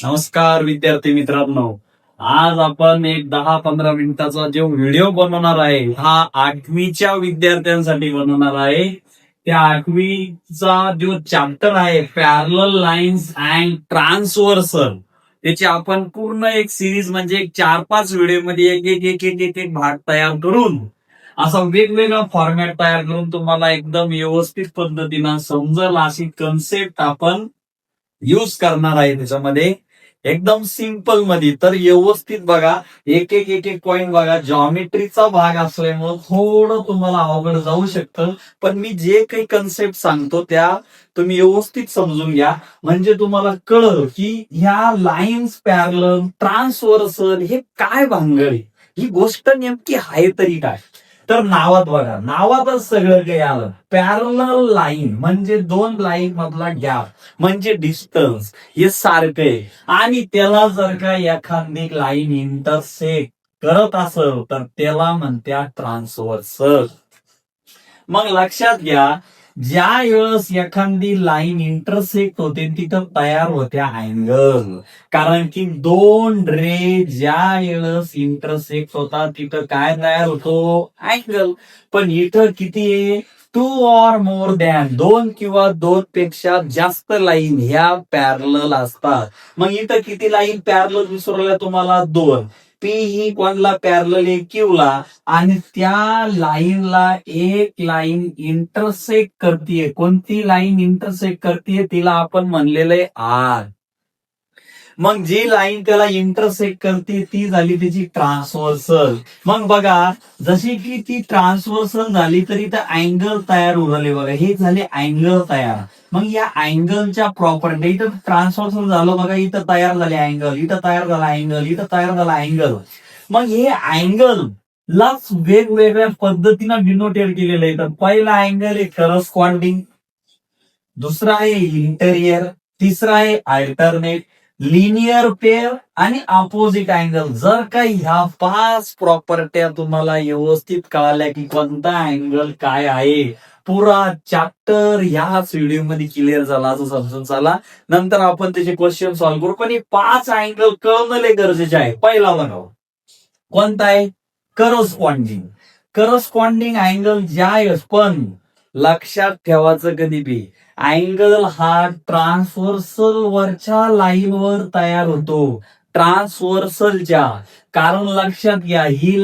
नमस्कार विद्यार्थी मित्रांनो. आज आपण एक 10-15 मिनिटाचा जो व्हिडिओ बनवणार आहे हा 8वीच्या विद्यार्थ्यांसाठी बनवणार आहे. त्या 8वीचा जो चॅप्टर आहे पॅरलल लाईन्स अँड ट्रान्सव्हर्सल, त्याची आपण पूर्ण एक सिरीज म्हणजे एक 4-5 व्हिडिओ मध्ये एक एक एक एक एक एक भाग तयार करून असा वेगवेगळा फॉर्मॅट तयार करून तुम्हाला एकदम व्यवस्थित पद्धतीनं समजल अशी कन्सेप्ट आपण यूज करणार आहे त्याच्यामध्ये. एकदम सिंपल मध्ये तर व्यवस्थित बघा, एक एक एक एक पॉइंट बघा. जॉमेट्रीचा भाग असल्यामुळे थोडं तुम्हाला अवघड जाऊ शकतं, पण मी जे काही कन्सेप्ट सांगतो त्या तुम्ही व्यवस्थित समजून घ्या, म्हणजे तुम्हाला कळलं की ह्या लाईन्स पॅरलल ट्रान्सव्हर्सल हे काय भानगड आहे, ही गोष्ट नेमकी आहे तरी काय. तर नावात बघा, नावातच सगळं काही आलं. पॅरलल लाईन म्हणजे दोन लाईन मधला गॅप म्हणजे डिस्टन्स, हे सारखं आहे. आणि त्याला जर का एखादी लाईन इंटरसेक्ट करत असेल तर त्याला म्हणत्या ट्रान्सव्हर्सल. मग लक्षात घ्या, ज्या वेळेस एखादी लाईन इंटरसेक्ट होते तिथं तयार होत्या अँगल. कारण की दोन रे ज्या वेळेस इंटरसेक्ट होतात तिथं काय तयार होतो, अँगल. पण इथं किती आहे, 2 ऑर मोर दॅन, दोन किंवा दोन पेक्षा जास्त लाईन ह्या पॅरलल असतात. मग इथं किती लाईन पॅरलल विसरल्या तुम्हाला, 2. पी ही कोणला पॅरलल आहे, क्यूला. आणि त्या लाईनला एक लाईन इंटरसेक्ट करतीये. कोणती लाईन इंटरसेक्ट करतीये, तिला आपण म्हणलेलं आहे आर. मग जी लाईन त्याला इंटरसेक्ट करते ती झाली त्याची ट्रान्सव्हर्सल. मग बघा, जशी की ती ट्रान्सव्हर्सल झाली तरी तर अँगल तयार उरले. बघा, हे झाले अँगल तयार. मग या अँगलच्या प्रॉपर्टी, इथं ट्रान्सव्हर्सल झालं बघा, इथं तयार झाले अँगल, इथं तयार झाला अँगल, इथं तयार झाला अँगल. मग हे अँगल लाच वेगवेगळ्या पद्धतीनं डिनोटेड केलेलं आहे. तर पहिला अँगल आहे करस्पॉन्डिंग, दुसरा आहे इंटेरियर, तिसरा आहे अल्टरनेट, लिनियर पेअर आणि अपोजिट अँगल. जर का ह्या 5 प्रॉपर्ट्या तुम्हाला व्यवस्थित कळाल्या की कोणता अँगल काय आहे, पुरा चॅप्टर ह्याच व्हिडिओ मध्ये क्लिअर झाला असं समजून चाला. नंतर आपण त्याचे क्वेश्चन सॉल्व्ह करू, पण हे 5 अँगल कळणं गरजेचे आहे. पहिला बघा, कोणता आहे, करस्पॉन्डिंग. करस्पॉन्डिंग अँगल ज्या, पण लक्षात ठेवायचं कधी बी, अँगल हा ट्रान्सव्हर्सल वरच्या लाईनवर तयार होतो, ट्रान्सव्हर्सलच्या. कारण लक्षात घ्या, ही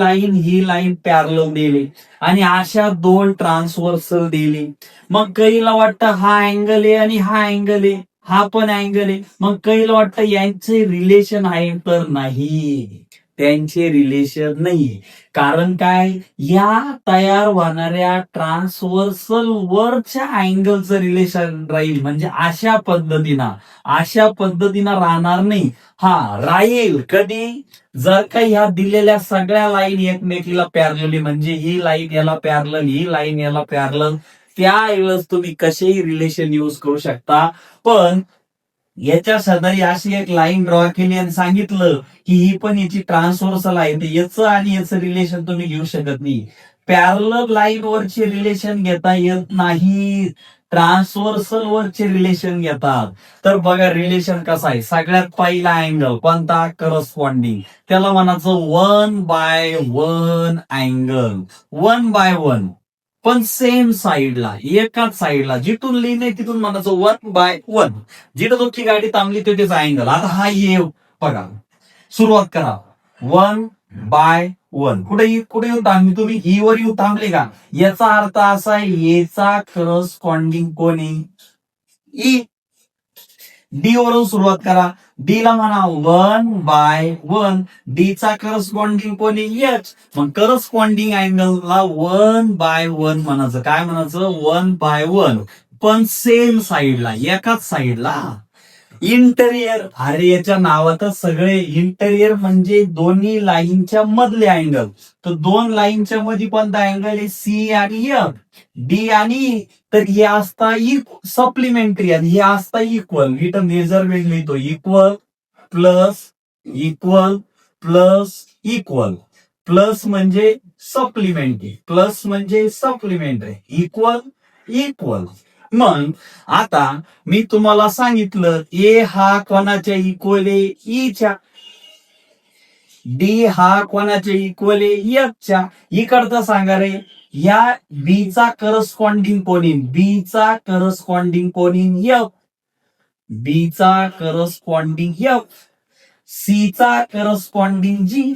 लाईन पॅरलल दिली आणि अशा दोन ट्रान्सव्हर्सल दिली. मग कईला वाटतं हा अँगल आहे आणि हा अँगल आहे, हा पण अँगल आहे. मग कईला वाटतं यांचे रिलेशन आहे, तर नाही, त्यांचे रिलेशन नाही. कारण काय, या तयार होणाऱ्या ट्रान्सव्हर्सल वरच्या अँगलचं रिलेशन राहील. म्हणजे अशा पद्धतीनं राहणार नाही. हा राहील कधी, जर का ह्या दिलेल्या सगळ्या लाईन एकमेकीला पॅरलली, म्हणजे ही लाईन याला पॅरलल, ही लाईन याला पॅरलल, त्यावेळेस तुम्ही कसेही रिलेशन यूज करू शकता. पण याच्या शेजारी अशी एक लाईन ड्रॉ केली आणि सांगितलं की ही पण याची ट्रान्सव्हर्सल आहे, तर याचं आणि याचं रिलेशन तुम्ही घेऊ शकत नाही. पॅरलल लाईन वरचे रिलेशन घेता येत नाही, ट्रान्सव्हर्सल वरचे रिलेशन घेतात. तर बघा रिलेशन कसं आहे. सगळ्यात पहिला अँगल कोणता, करस्पॉन्डिंग, त्याला म्हणायचं 1/1 अँगल, 1/1. पण सेम साईडला, एकाच साईडला, जिथून लिहिणे तिथून म्हणायचं 1/1. जिथं तुमची गाडी थांबली तिथेच अँगल. आता हा ये बघा, सुरुवात करा, 1/1. कुठे येऊन थांबली तुम्ही, ही वर येऊन थांबले का, याचा अर्थ असा आहे याचा करस्पॉन्डिंग कोणी, ई. डी वरून सुरुवात करा, डी ला म्हणा 1/1, डी चा करस्पॉन्डिंग कोणी, एच. मग करस्पॉन्डिंग अँगलला 1/1 म्हणायचं. काय म्हणायचं, 1/1. पण सेम साईडला, एकाच साईडला. इंटेरियर, अरे याच्या नावातच सगळे इंटेरियर म्हणजे दोन्ही लाईनच्या मधले अँगल. तर दोन लाईनच्या मध्ये कोणता अँगल आहे, सी आणि एफ, डी आणि, तर हे असता सप्लिमेंटरी आणि हे असता इक्वल. इथं मेजरमेंट लिहितो, equal plus equal plus equal. Plus म्हणजे सप्लिमेंटरी, प्लस म्हणजे सप्लिमेंटरी, इक्वल इक्वल. मग आता मी तुम्हाला सांगितलं ए हा कोणाच्या इक्वल आहे ईच्या, डी हा कोणाच्या इक्वल आहे एफच्या. इकडचा सांगा रे, या बी चा करस्पॉन्डिंग कोणीन, बी चा करस्पॉन्डिंग कोणीन एफ, बी चा करस्पॉन्डिंग एफ, सी चा करस्पॉन्डिंग जी,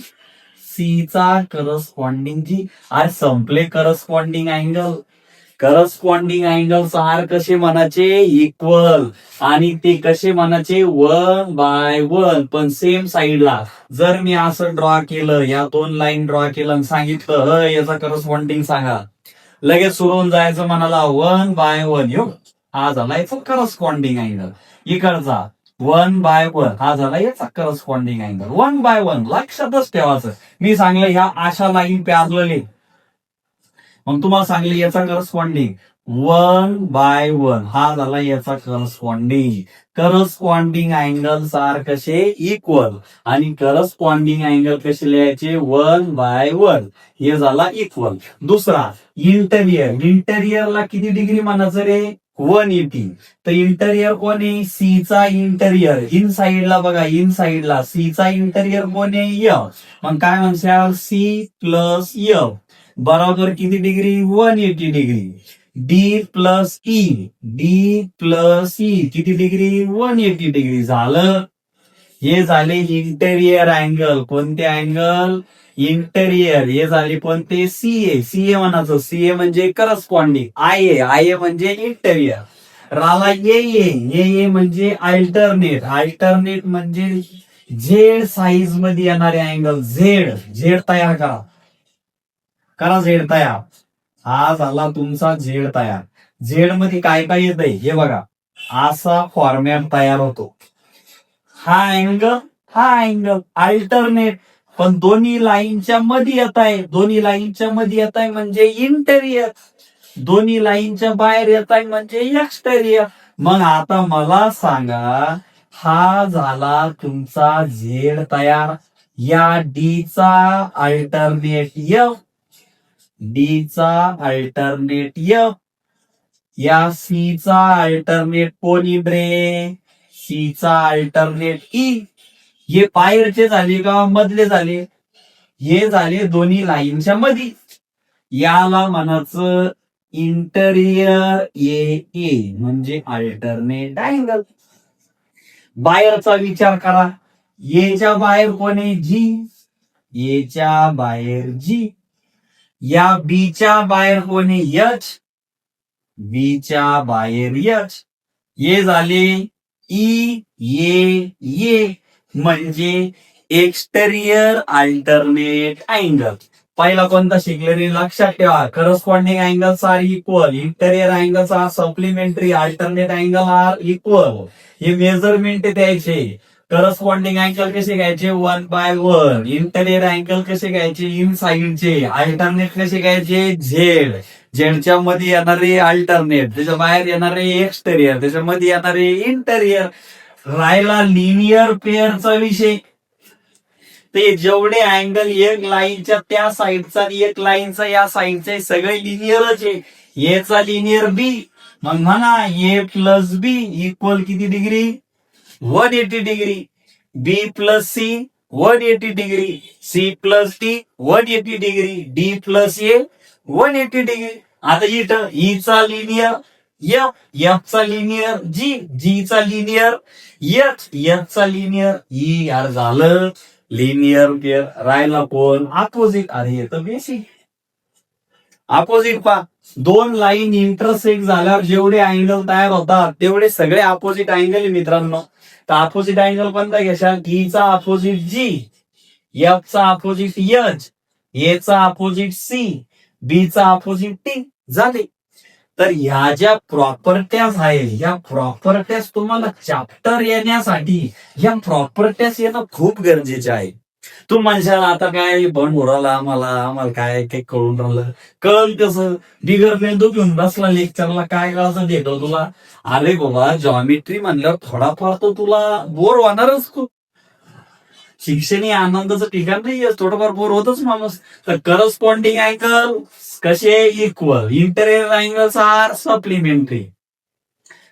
सी चा करस्पॉन्डिंग जी. अरे संपले corresponding angle. Corresponding angles are कसे म्हणायचे, इक्वल. आणि ते कसे म्हणायचे, 1/1, पण सेम साइडला. जर मी असं ड्रॉ केलं, या दोन लाईन ड्रॉ केलं आणि सांगितलं याचा करस्पॉन्डिंग सांगा, लगेच सुरू होऊन जायचं म्हणाला 1/1. यो हा झाला याचा करस्पॉन्डिंग अँगल. इकडचा 1/1 हा झाला याचा करस्पॉन्डिंग अँगल. 1/1 लक्षातच ठेवायचं. मी सांगलं ह्या अशा लाईन पॅरलल, मग तुम्हाला सांगले याचा करस्पॉन्डिंग 1/1 हा झाला याचा करस्पॉन्डिंग. करस्पॉन्डिंग अँगल्स आर कसे, इक्वल. आणि करस्पॉन्डिंग अँगल कसे लिहायचे, 1/1. हे झाला इक्वल. दुसरा इंटेरियर. इंटेरियरला किती डिग्री म्हणायचं रे, 180. तर इंटेरियर कोण आहे, सी चा इंटेरियर. इन साइडला बघा, इन साइडला सी चा इंटेरियर कोण आहे, एफ. मग काय म्हणशाल, सी प्लस एफ बरोबर किती degree, 180 degree. D plus E, D plus E किती डिग्री, 180 डिग्री. झालं. हे झाले इंटेरियर अँगल. कोणते अँगल, इंटेरियर. हे झाले कोणते, सीए. सीए म्हणायचं, सीए म्हणजे करस्पॉन्डिंग. आय ए म्हणजे इंटेरियर. राला ये म्हणजे अल्टरनेट. अल्टरनेट म्हणजे झेड साईज मध्ये येणारे अँगल. झेड झेड तयार करा, करा झेड तयार. हा झाला तुमचा झेड तयार. झेड मध्ये काय काय येत आहे हे बघा. असा फॉर्मॅट तयार होतो. हा अँगल, हा अँगल अल्टरनेट, पण दोन्ही लाईनच्या मध्ये येत आहे. दोन्ही लाईनच्या मध्ये येत आहे म्हणजे इंटेरियर. दोन्ही लाईनच्या बाहेर येत आहे म्हणजे एक्सटेरियर. मग आता मला सांगा, हा झाला तुमचा झेड तयार. या डी चा अल्टरनेट एफ, डी चा अल्टरनेट एफ, या सी चा अल्टरनेट कोण येईल रे, सी चा अल्टरनेट ई. हे बाहेरचे झाले का मधले झाले, हे झाले दोन्ही लाईनच्या मध्ये. याला म्हणायचं इंटेरियर ए म्हणजे अल्टरनेट अँगल. बाहेरचा विचार करा, एच्या बाहेर कोण आहे, जी. एच्या बाहेर जी. या बीच्या बाहेर कोण आहे, एच. बीच्या बाहेर एच. ये झाले ई ये म्हणजे एक्सटेरियर अल्टरनेट अँगल. पहिला कोणता शिकले रे, लक्षात ठेवा. Corresponding angles are equal, interior angles are supplementary, alternate angle are equal. हे मेजरमेंट द्यायचे. करस्पॉन्डिंग अँगल कसे घ्यायचे, 1/1. इंटेरियर अँगल कसे घ्यायचे, इन साइडचे. अल्टरनेट कसे घ्यायचे, झेड. झेडच्या मध्ये येणारे अल्टरनेट, त्याच्या बाहेर येणारे एक्सटेरियर, त्याच्यामध्ये येणारे इंटेरियर. राहिला लिनियर पेअरचा विषय. ते जेवढे अँगल एक लाईनच्या त्या साईडचा आणि एक लाईनचा या साईडचे सगळे लिनियरच आहे. एचा लिनियर बी, मग म्हणा ए प्लस बी इक्वल किती degree, 180 degree. B plus C 180 degree. C plus D 180 degree. D plus A 180 degree. आता इथं ई चा लिनियर एफ, एफ चा लिनियर जी, जी चा लिनियर एच, एच चा लिनियर ई. यार झालं लिनियर पेअर. राहिला कोण, अपोजिट. अरे येतं बेसिक. अपोजिट पा, दोन लाईन इंटरसेक्ट झाल्यावर जेवढे अँगल तयार होतात तेवढे सगळे अपोजिट अँगल मित्रांनो. तर अपोजिट अँगल कोणता घ्यायचा, ई चा अपोजिट जी, एफ चा अपोजिट एच, ए चा अपोजिट सी, बी चा अपोजिट टी. झाले. तर ह्या ज्या प्रॉपर्ट्याज आहे, या प्रॉपर्ट्याज तुम्हाला चॅप्टर येण्यासाठी या प्रॉपर्ट्याज येणं खूप गरजेचे आहे. तू म्हणशाल आता काय बन उराला, आम्हाला काय काही कळून राहिलं. कळलं कसं, बिगर मेंदू घेऊन बसला लेक्चरला, काय कळायचं देतो तुला. अरे बाबा जॉमेट्री म्हणल्यावर थोडाफार तो तुला बोर होणारच. तू शिक्षण हे आनंदाचं ठिकाण नाही, थोडंफार बोर होतच माणूस. तर करस्पॉन्डिंग अँगल कसे, equal. Interior angles are supplementary.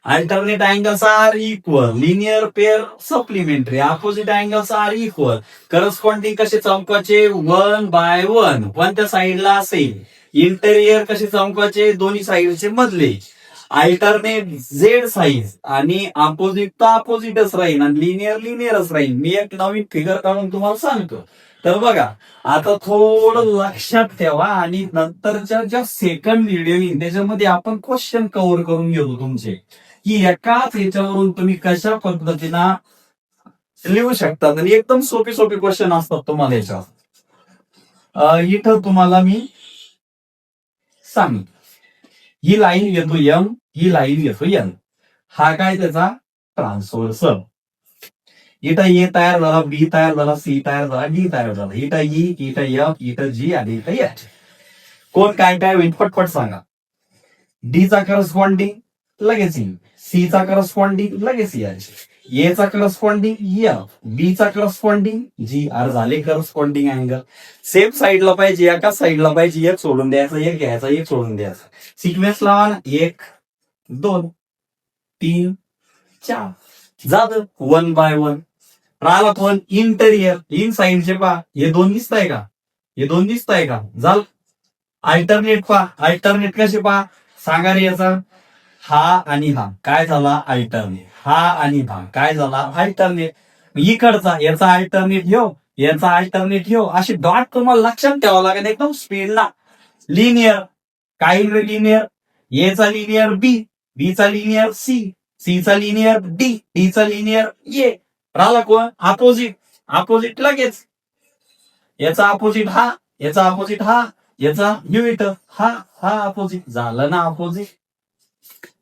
Alternate angles are equal. Linear pair supplementary. Opposite angles are equal. Corresponding कसे चौकाचे 1/1. कोणत्या साईडला असेल. इंटेरियर कसे चौकाचे दोन्ही साईडचे मधले. अल्टरनेट झेड साईज आणि अपोजिट तर अपोजिटच राहील आणि लिनियरच राहील. मी एक नवीन फिगर काढून तुम्हाला सांगतो. तर बघा आता थोडं लक्षात ठेवा आणि नंतरच्या ज्या सेकंड व्हिडिओ येईल त्याच्यामध्ये आपण क्वेश्चन कव्हर करून घेऊ तुमचे, की एकाच याच्यावरून तुम्ही कशा पद्धतीनं लिहू शकता. आणि एकदम सोपे क्वेश्चन असतात तुम्हाला याच्यावर. इथं तुम्हाला मी सांग, ही लाईन घेतो एम, ही लाईन घेतो एन. हा काय त्याचा ट्रान्सव्हर्सल. इथं ए तयार झाला, बी तयार झाला, सी तयार झाला, डी तयार झाला. इथं ई, इथं एफ, इथं जी आणि इथं एच. कोण काय होईल पटपट सांगा. डी चा करस्पॉन्डिंग लगेच येईल, सी चा करस्पॉन्डिंग लगेच एच, ए चा करस्पॉन्डिंग एफ, बी चा करस्पॉन्डिंग जी. आर झाले करस्पॉन्डिंग अँगल. सेम साईडला पाहिजे, एकाच साईडला पाहिजे. एक सोडून द्यायचं, एक घ्यायचा, एक सोडून द्यायचा. सिक्वेन्स लावा ना. 1 2 3 4 झालं 1/1. राहिला कोण इंटेरियर. इन साईडचे पहा, हे दोन दिसताय का, हे दोन दिसताय का. झालं. अल्टरनेट पहा, अल्टरनेट कसे पहा सांगा रे. याचा हा आणि हा काय झाला अल्टरनेट. हा आणि हा काय झाला अल्टरनेट. इकडचा याचा अल्टरनेट ह्यो, याचा अल्टरनेट ह्यो. असे डॉट तुम्हाला लक्षात ठेवावं लागेल एकदम स्पीडला. लिनियर काही लिनियर. एचा लिनियर बी, बी चा लिनियर सी, सी चा लिनियर डी, डी चा लिनियर ए. राहिला कोण अपोजिट. अपोजिट लगेच याचा अपोजिट हा, याचा अपोजिट हा, याचा न्यू इथं हा, हा अपोजिट. झालं ना अपोजिट.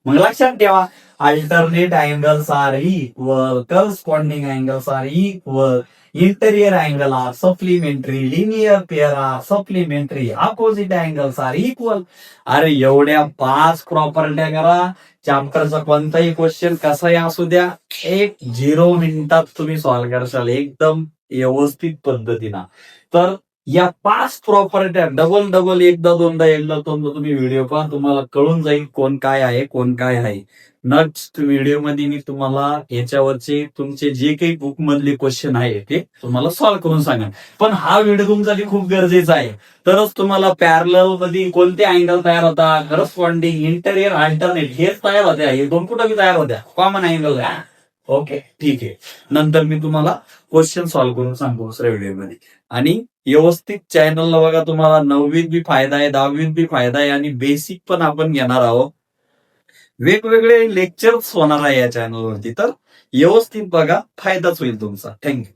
मग लक्षात ठेवा, alternate angles are equal, corresponding angles are equal, interior angle are supplementary, linear pair are supplementary, opposite angles are equal. अरे एवढ्या 5 प्रॉपर्ट्या करा. चॅप्टरचा कोणताही क्वेश्चन कसाही असू द्या, 0 मिनिटात तुम्ही सॉल्व्ह करशाल एकदम व्यवस्थित पद्धतीनं. तर या 5 प्रॉपर्ट्या डबल एकदा दोनदा तुम्ही व्हिडिओ पहा, तुम्हाला कळून जाईल कोण काय आहे. नेक्स्ट व्हिडिओ मध्ये मी तुम्हाला याच्यावरचे तुमचे जे काही बुक मधले क्वेश्चन आहे ते तुम्हाला सॉल्व्ह करून सांगा. पण हा व्हिडिओ तुमच्यासाठी खूप गरजेचा आहे. तरच तुम्हाला पॅरलल मध्ये कोणते अँगल तयार होता, करस्पॉन्डिंग, इंटेरियर, अल्टरनेट हेच तयार होत्या. हे दोन कुठं तयार होत्या, कॉमन अँगल. ओके ठीक आहे. नंतर मी तुम्हाला क्वेश्चन सॉल्व्ह करून सांगतो दुसऱ्या व्हिडिओमध्ये. आणि व्यवस्थित चॅनलला बघा, तुम्हाला 9वीत बी फायदा आहे, 10वीत बी फायदा आहे आणि बेसिक पण आपण घेणार आहोत. वेगवेगळे लेक्चर्स होणार आहे या चॅनलवरती. तर व्यवस्थित बघा, फायदाच होईल तुमचा. थँक्यू.